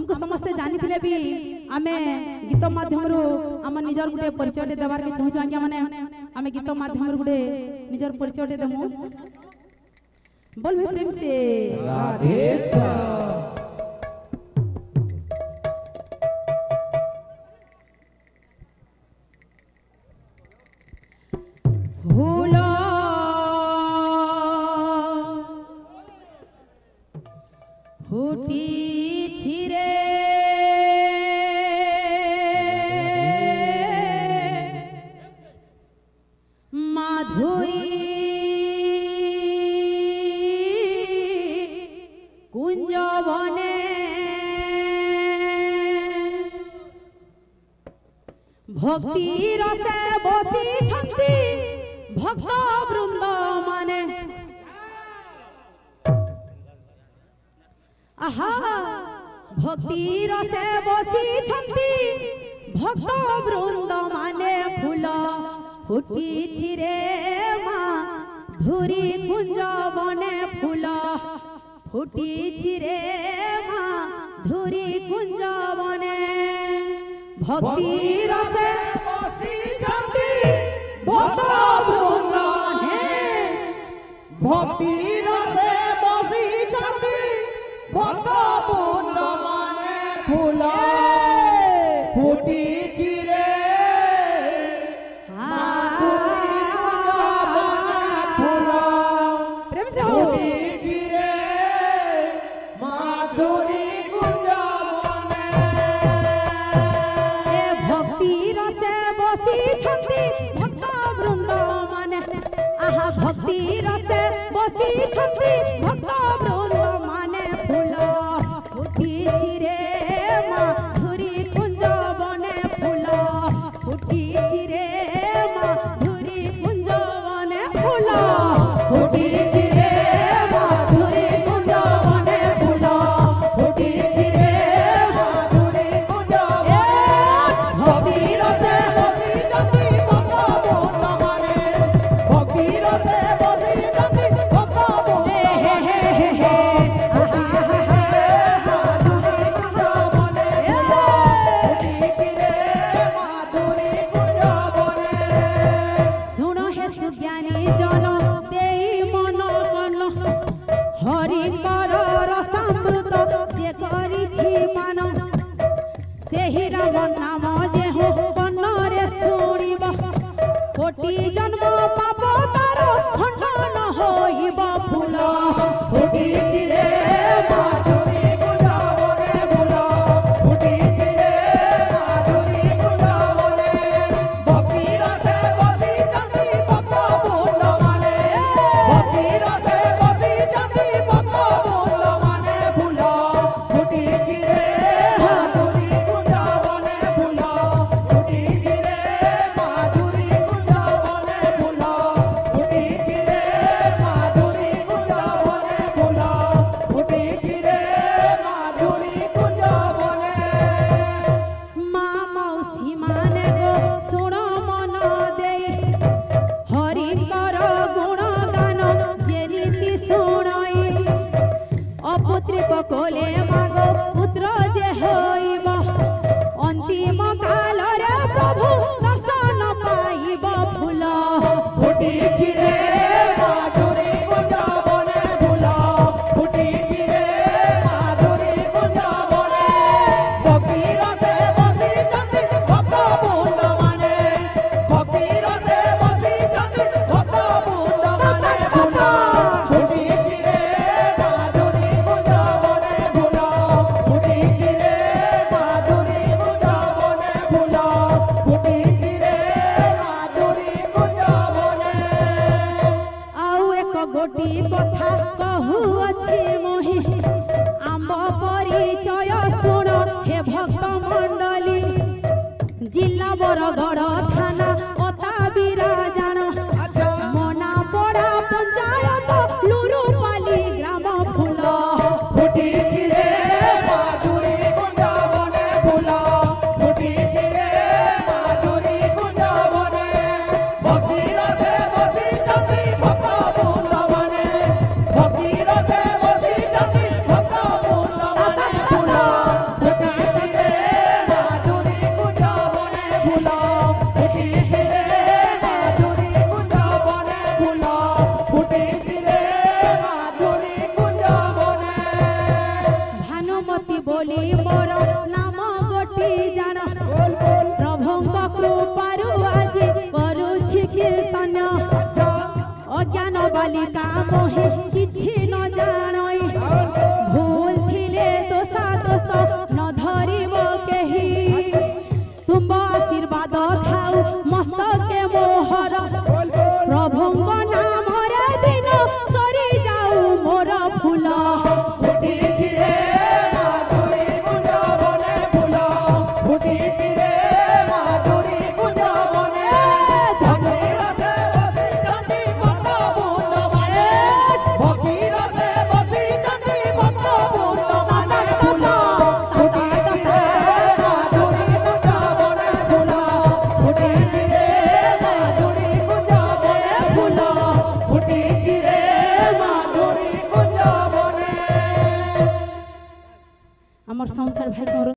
हमको समस्ते जानी थिले भी आमे गीत माध्यम रो हम निजर गुटे परिचय देबार के चाहू आज्ञा माने आमे गीत माध्यम रो गुटे निजर परिचय देमु बोल भाई प्रेम से राधे फूला फूटी छिरे माधुरी कुंज बने भक्ति रसे बसी छंती भक्त वृंद माने आहा भक्ति रसे बसी छंती भक्त वृंद माने फूल फुटी छिरे माँ धुरी कुंज बने फूल फुटी छिरे माँ धुरी कुंज बने भक्ति रसे बसी छंती भक्त वृंद माने भक्ति रसे बसी छंती भक्त वृंद माने फूल फुटी चिरे माधुरी कुंज बने फूल प्रेम से हो फुटी चिरे माधुरी कुंज बने ए भक्ति रसे बसी छंती भक्त वृंद माने आहा भक्ति रसे बसी छंती भक्त वृंद माने फूल फुटी छिरे माधुरी कुंज बने फूल फुटी छिरे माधुरी कुंज बने फूल फुटी छिरे माधुरी कुंज बने फूल फुटी छिरे माधुरी कुंज बने भक्ति रसे बसी छंती भक्त वृंद माने भक्ति रसे बसी छंती भक्त वृंद माधुरी कुंज बने फुटी चिरे माधुरी कुंज बने सुनो हे सुज्ञानी जन देई मन कन हरि कर रसामृत जे करिछि मान सेहि राम नाम जे हो कन्नरे शुणिब कोटि जन्म पाप तार खंडन होइब फूल फुटी चिरे माधुरी कुंज बने फूल फुटी चिरे माधुरी कुंज बने भक्ति रसे बसी छंती भक्त वृंद माने भक्ति रसे बसी छंती भक्त वृंद माने फूल फुटी चिरे माधुरी कुंज बने फूल फुटी चिरे माधुरी कुंज बने फूल फुटी चिरे माधुरी कुंज बने फूल फुटी चिरे माधुरी कुंज बने मा मौसी माने गो सुण मन देई हरि कर गुण गान जे नीति शुणई अपुत्रिक कोले मागो पुत्र जे होइब अंतिम काल रे प्रभु दर्शन पाइब फूल फुटी चिरे माधुरी कुंज बने फूल फुटी चिरे माधुरी कुंज बने भक्ति रसे बसी छंती भक्त वृंद माने भक्ति रसे बसी छंती भक्त वृंद माने फूल फुटी चिरे माधुरी कुंज बने फूल बोली मोर नाम गोटी जान प्रभुଙ୍କ कृपारु आज करूछि कीर्तन अज्ञान बालिका मोहि किछि न जानई भूल थिले दोषा दोष न धरिब केही तुम आशीर्वाद थाउ मस्तके मोहर प्रभुଙ୍କ नामरे दिन सरी जाऊ मोर फूल फुटिछि रे माधुरी कुंज बने फूल फुटिछि रे माधुरी कुंज बने भगीरथे बसिचंदी भक्त पूर्ण माने भगीरथे बसिचंदी भक्त पूर्ण माने फूल फुटिछि रे माधुरी कुंज बने फूल फुटिछि रे माधुरी कुंज बने फूल फुटिछि रे माधुरी कुंज बने हमर संसार भाई